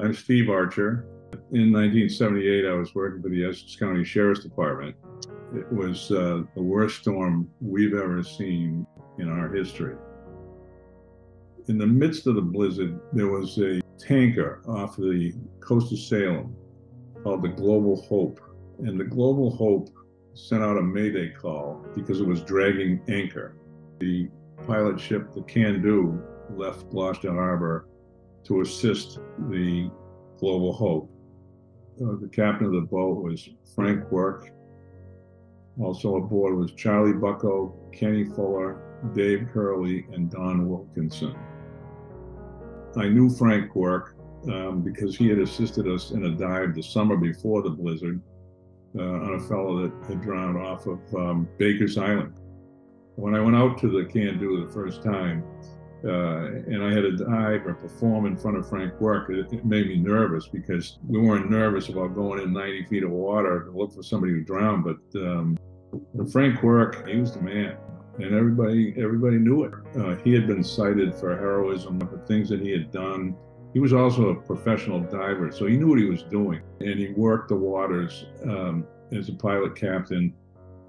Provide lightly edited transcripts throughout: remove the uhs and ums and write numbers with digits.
I'm Steve Archer. In 1978, I was working for the Essex County Sheriff's Department. It was the worst storm we've ever seen in our history. In the midst of the blizzard, there was a tanker off the coast of Salem called the Global Hope. And the Global Hope sent out a mayday call because it was dragging anchor. The pilot ship, the Can-Do, left Gloucester Harbor to assist the Global Hope. The captain of the boat was Frank Quirk. Also aboard was Charlie Bucko, Kenny Fuller, Dave Curley, and Don Wilkinson. I knew Frank Quirk because he had assisted us in a dive the summer before the blizzard on a fellow that had drowned off of Baker's Island. When I went out to the Can-Do the first time, and I had to dive or perform in front of Frank Quirk, it made me nervous because we weren't nervous about going in 90 feet of water to look for somebody who drowned, but Frank Quirk, he was the man, and everybody knew it. He had been cited for heroism, for things that he had done. He was also a professional diver, so he knew what he was doing, and he worked the waters as a pilot captain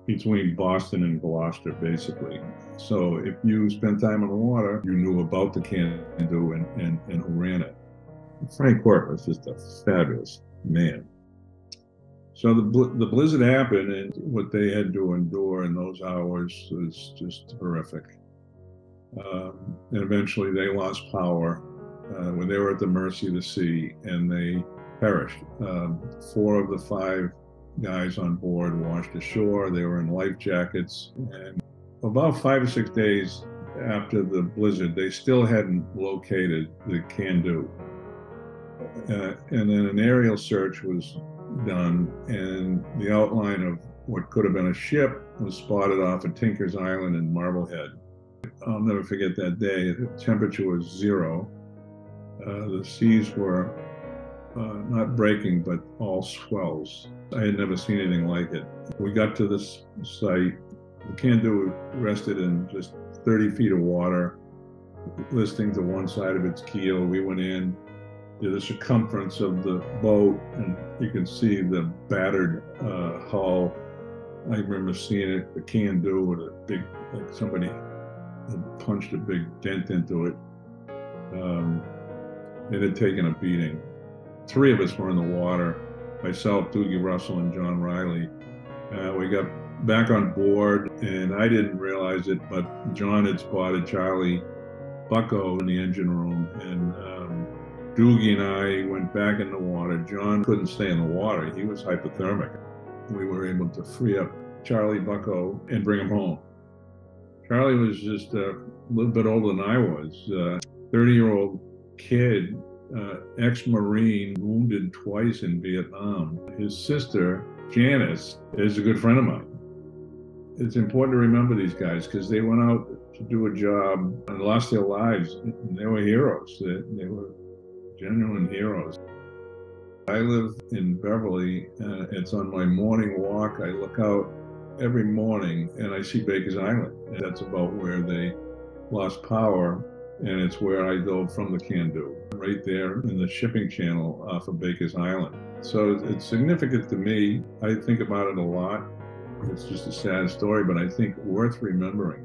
between Boston and Gloucester, basically. So if you spent time on the water, you knew about the Can-Do and who ran it. Frank Quirk was just a fabulous man. So the blizzard happened, and what they had to endure in those hours was just horrific. And eventually they lost power when they were at the mercy of the sea, and they perished. 4 of the 5 guys on board washed ashore. They were in life jackets, and about 5 or 6 days after the blizzard, they still hadn't located the Can-Do. And then an aerial search was done, and the outline of what could have been a ship was spotted off of Tinker's Island in Marblehead. I'll never forget that day. The temperature was 0. The seas were not breaking, but all swells. I had never seen anything like it. We got to this site. The Can-Do rested in just 30 feet of water, listing to one side of its keel. We went in to the circumference of the boat, and you can see the battered hull. I remember seeing it, the Can-Do with a big, like somebody had punched a big dent into it. It had taken a beating. 3 of us were in the water, myself, Doogie Russell, and John Riley. We got back on board, and I didn't realize it, but John had spotted Charlie Bucko in the engine room, and Doogie and I went back in the water. John couldn't stay in the water. He was hypothermic. We were able to free up Charlie Bucko and bring him home. Charlie was just a little bit older than I was, 30-year-old kid, ex-Marine, wounded twice in Vietnam. His sister, Janice, is a good friend of mine. It's important to remember these guys because they went out to do a job and lost their lives. And they were heroes. They were genuine heroes. I live in Beverly. It's on my morning walk. I look out every morning and I see Baker's Island. And that's about where they lost power. And it's where I go from the Can-Do, right there in the shipping channel off of Baker's Island. So it's significant to me. I think about it a lot. It's just a sad story, but I think worth remembering.